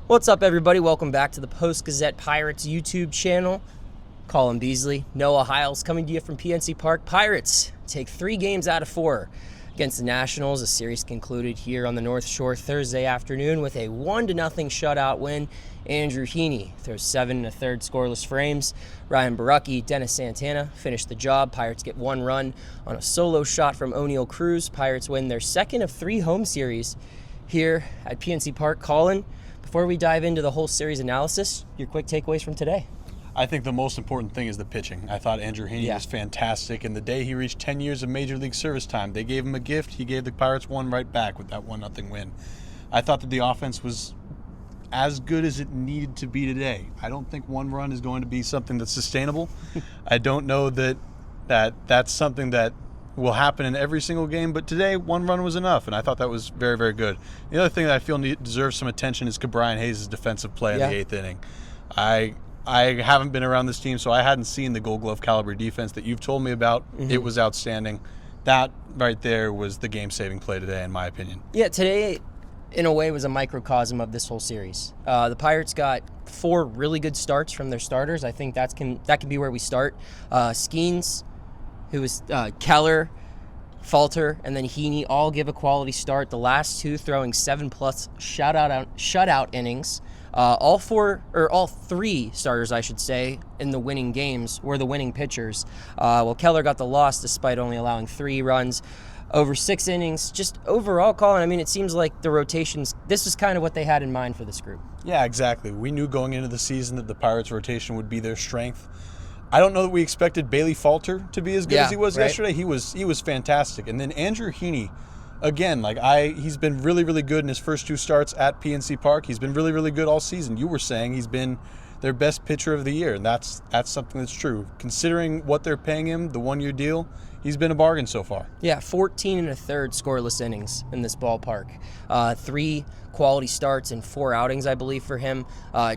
What's up, everybody? Welcome back to the Post-Gazette Pirates YouTube channel. Colin, Beazley, Noah, Hiles coming to you from PNC Park. Pirates take 3 games out of 4 against the Nationals. The series concluded here on the North Shore Thursday afternoon with a 1-0 shutout win. Andrew Heaney throws 7 1/3 scoreless frames. Ryan Barucki, Dennis Santana finished the job. Pirates get 1 run on a solo shot from Oneil Cruz. Pirates win their second of 3 home series here at PNC Park. Colin, before we dive into the whole series analysis, your quick takeaways from today. I think the most important thing is the pitching. I thought Andrew Heaney was fantastic, and the day he reached 10 years of Major League service time, they gave him a gift. He gave the Pirates one right back with that 1-0 win. I thought that the offense was as good as it needed to be today. I don't think 1 run is going to be something that's sustainable. I don't know that that's something that will happen in every single game, but today 1 run was enough, and I thought that was very, very good. The other thing that I feel deserves some attention is Brian Hayes' defensive play in the 8th inning. I haven't been around this team, so I hadn't seen the Gold Glove caliber defense that you've told me about. It was outstanding. That right there was the game-saving play today, in my opinion. Yeah, today, in a way, was a microcosm of this whole series. The Pirates got 4 really good starts from their starters. I think that can be where we start. Skenes, who was Keller, Falter, and then Heaney all give a quality start. The last 2 throwing 7+ shutout innings. All 3 starters, I should say, in the winning games were the winning pitchers. Well, Keller got the loss despite only allowing 3 runs over 6 innings. Just overall, Colin, I mean, it seems like the rotations, this is kind of what they had in mind for this group. Yeah, exactly. We knew going into the season that the Pirates' rotation would be their strength. I don't know that we expected Bailey Falter to be as good as he was yesterday. He was fantastic. And then Andrew Heaney, again, he's been really, really good in his first 2 starts at PNC Park. He's been really, really good all season. You were saying he's been their best pitcher of the year, and that's something that's true. Considering what they're paying him, the 1-year deal, he's been a bargain so far. Yeah, 14 1/3 scoreless innings in this ballpark. 3 quality starts and 4 outings, I believe, for him.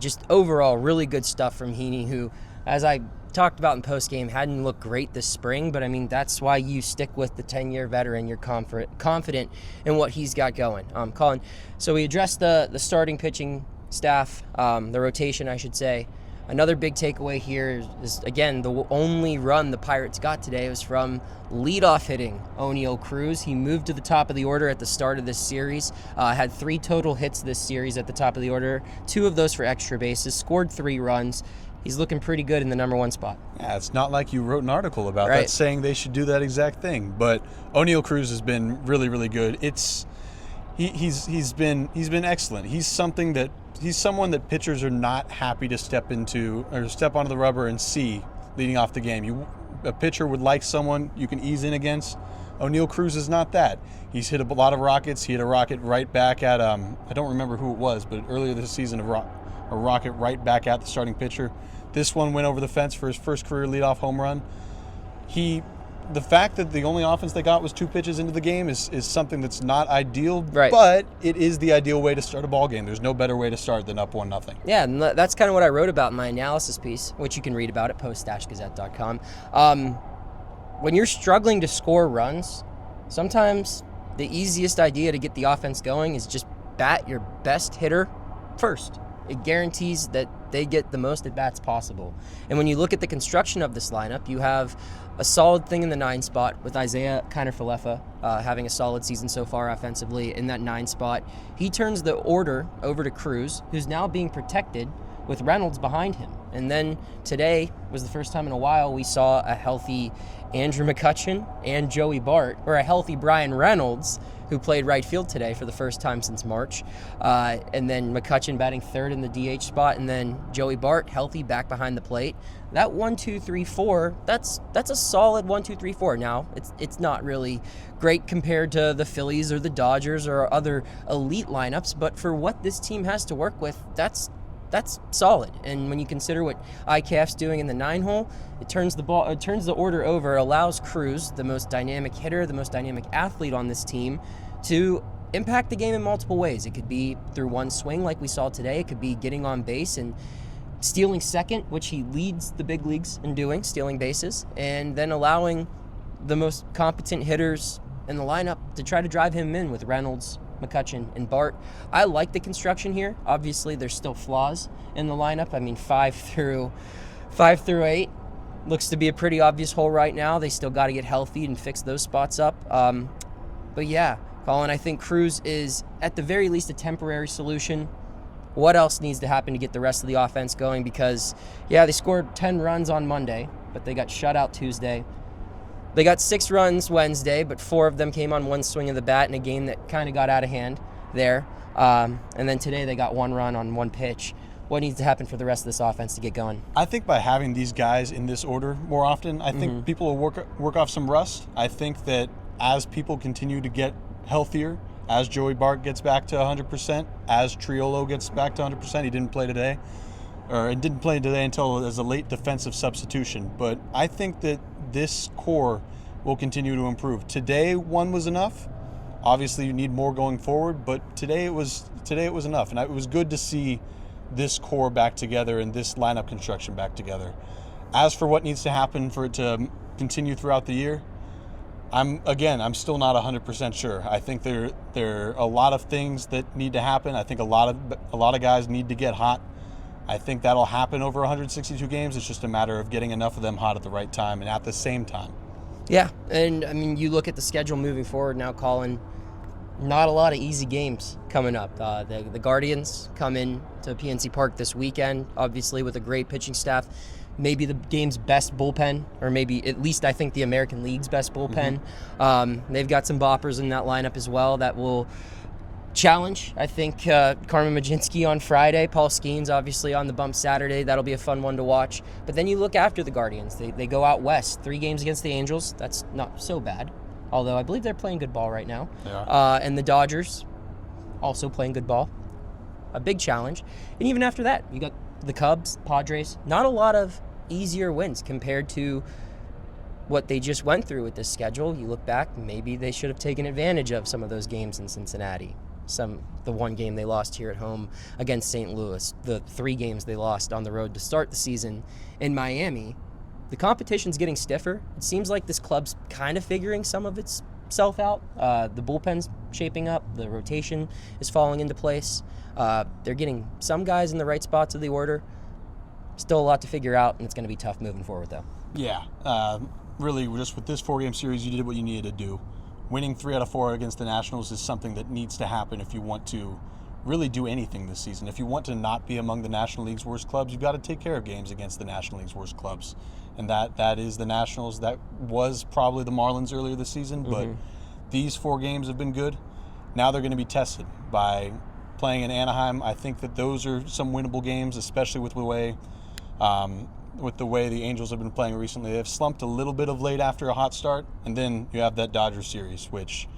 Just overall, really good stuff from Heaney, who, as I talked about in postgame, hadn't looked great this spring, but I mean, that's why you stick with the 10-year veteran. You're confident in what he's got going. Colin, so we addressed the starting pitching staff, the rotation, I should say. Another big takeaway here is, again, the only run the Pirates got today was from leadoff hitting Oneil Cruz. He moved to the top of the order at the start of this series, had 3 total hits this series at the top of the order, 2 of those for extra bases, scored 3 runs. He's looking pretty good in the number 1 spot. Yeah, it's not like you wrote an article about that saying they should do that exact thing. But Oneil Cruz has been really, really good. He's been excellent. He's someone that pitchers are not happy to step into or step onto the rubber and see leading off the game. A pitcher would like someone you can ease in against. Oneil Cruz is not that. He's hit a lot of rockets. He hit a rocket right back at I don't remember who it was, but earlier this season a rocket right back at the starting pitcher. This one went over the fence for his first career leadoff home run. The fact that the only offense they got was 2 pitches into the game is something that's not ideal, but it is the ideal way to start a ball game. There's no better way to start than up 1-0. Yeah, and that's kind of what I wrote about in my analysis piece, which you can read about at post-gazette.com. When you're struggling to score runs, sometimes the easiest idea to get the offense going is just bat your best hitter first. It guarantees that they get the most at-bats possible. And when you look at the construction of this lineup, you have a solid thing in the 9 spot with Isaiah Kiner-Falefa having a solid season so far offensively in that 9 spot. He turns the order over to Cruz, who's now being protected with Reynolds behind him. And then today was the first time in a while we saw a healthy Andrew McCutchen and Joey Bart, or a healthy Brian Reynolds, who played right field today for the first time since March. And then McCutchen batting 3rd in the DH spot, and then Joey Bart healthy back behind the plate. That 1-2-3-4, that's a solid 1-2-3-4. Now, it's not really great compared to the Phillies or the Dodgers or other elite lineups, but for what this team has to work with, that's solid. And when you consider what IKF's doing in the 9-hole, it turns the order over, allows Cruz, the most dynamic hitter, the most dynamic athlete on this team, to impact the game in multiple ways. It could be through one swing like we saw today. It could be getting on base and stealing second, which he leads the big leagues in doing, stealing bases, and then allowing the most competent hitters in the lineup to try to drive him in with Reynolds, McCutchen, and Bart. I like the construction here. Obviously, there's still flaws in the lineup. I mean, 5 through 8 looks to be a pretty obvious hole right now. They still got to get healthy and fix those spots up. But yeah, Colin, I think Cruz is at the very least a temporary solution. What else needs to happen to get the rest of the offense going? Because, yeah, they scored 10 runs on Monday, but they got shut out Tuesday. They got 6 runs Wednesday, but 4 of them came on one swing of the bat in a game that kind of got out of hand there. And then today they got 1 run on 1 pitch. What needs to happen for the rest of this offense to get going? I think by having these guys in this order more often, I think people will work off some rust. I think that as people continue to get healthier, as Joey Bart gets back to 100%, as Triolo gets back to 100%, he didn't play today, or didn't play today until as a late defensive substitution. But I think that this core will continue to improve. Today, 1 was enough. Obviously, you need more going forward, but today it was enough, and it was good to see this core back together and this lineup construction back together. As for what needs to happen for it to continue throughout the year, I'm still not 100% sure. I think there are a lot of things that need to happen. I think a lot of guys need to get hot. I think that'll happen over 162 games. It's just a matter of getting enough of them hot at the right time and at the same time. Yeah, and I mean, you look at the schedule moving forward now, Colin, not a lot of easy games coming up. The Guardians come in to PNC Park this weekend, obviously with a great pitching staff. Maybe the game's best bullpen, or maybe at least I think the American League's best bullpen. They've got some boppers in that lineup as well that will challenge, I think, Carmen Majinski on Friday, Paul Skenes obviously on the bump Saturday. That'll be a fun one to watch. But then you look after the Guardians. They go out west, 3 games against the Angels. That's not so bad, although I believe they're playing good ball right now. Yeah. And the Dodgers also playing good ball. A big challenge. And even after that, you got the Cubs, Padres. Not a lot of easier wins compared to what they just went through with this schedule. You look back, maybe they should have taken advantage of some of those games in Cincinnati. The 1 game they lost here at home against St. Louis, the 3 games they lost on the road to start the season in Miami. The competition's getting stiffer. It seems like this club's kind of figuring some of itself out. The bullpen's shaping up. The rotation is falling into place. They're getting some guys in the right spots of the order. Still a lot to figure out, and it's going to be tough moving forward, though. Yeah. Really, just with this 4-game series, you did what you needed to do. Winning 3 out of 4 against the Nationals is something that needs to happen if you want to really do anything this season. If you want to not be among the National League's worst clubs, you've got to take care of games against the National League's worst clubs. And that is the Nationals. That was probably the Marlins earlier this season, but these 4 games have been good. Now they're going to be tested by playing in Anaheim. I think that those are some winnable games, especially with the way the Angels have been playing recently. They've slumped a little bit of late after a hot start, and then you have that Dodgers series, which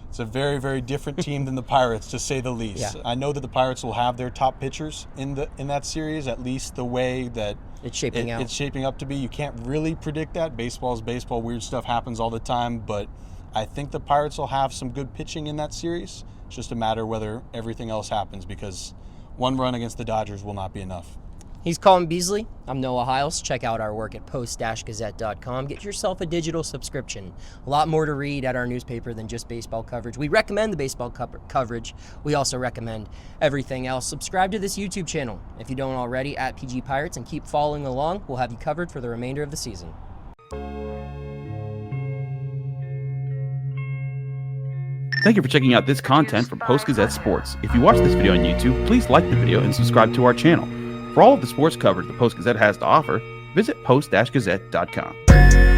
it's a very, very different team than the Pirates, to say the least. Yeah. I know that the Pirates will have their top pitchers in that series, at least the way that it's shaping out. It's shaping up to be. You can't really predict that. Baseball is baseball. Weird stuff happens all the time, but I think the Pirates will have some good pitching in that series. It's just a matter of whether everything else happens, because 1 run against the Dodgers will not be enough. He's Colin Beazley. I'm Noah Hiles. Check out our work at Post-Gazette.com. Get yourself a digital subscription. A lot more to read at our newspaper than just baseball coverage. We recommend the baseball coverage. We also recommend everything else. Subscribe to this YouTube channel if you don't already, at PG Pirates, and keep following along. We'll have you covered for the remainder of the season. Thank you for checking out this content from Post-Gazette Sports. If you watch this video on YouTube, please like the video and subscribe to our channel. For all of the sports coverage the Post-Gazette has to offer, visit post-gazette.com.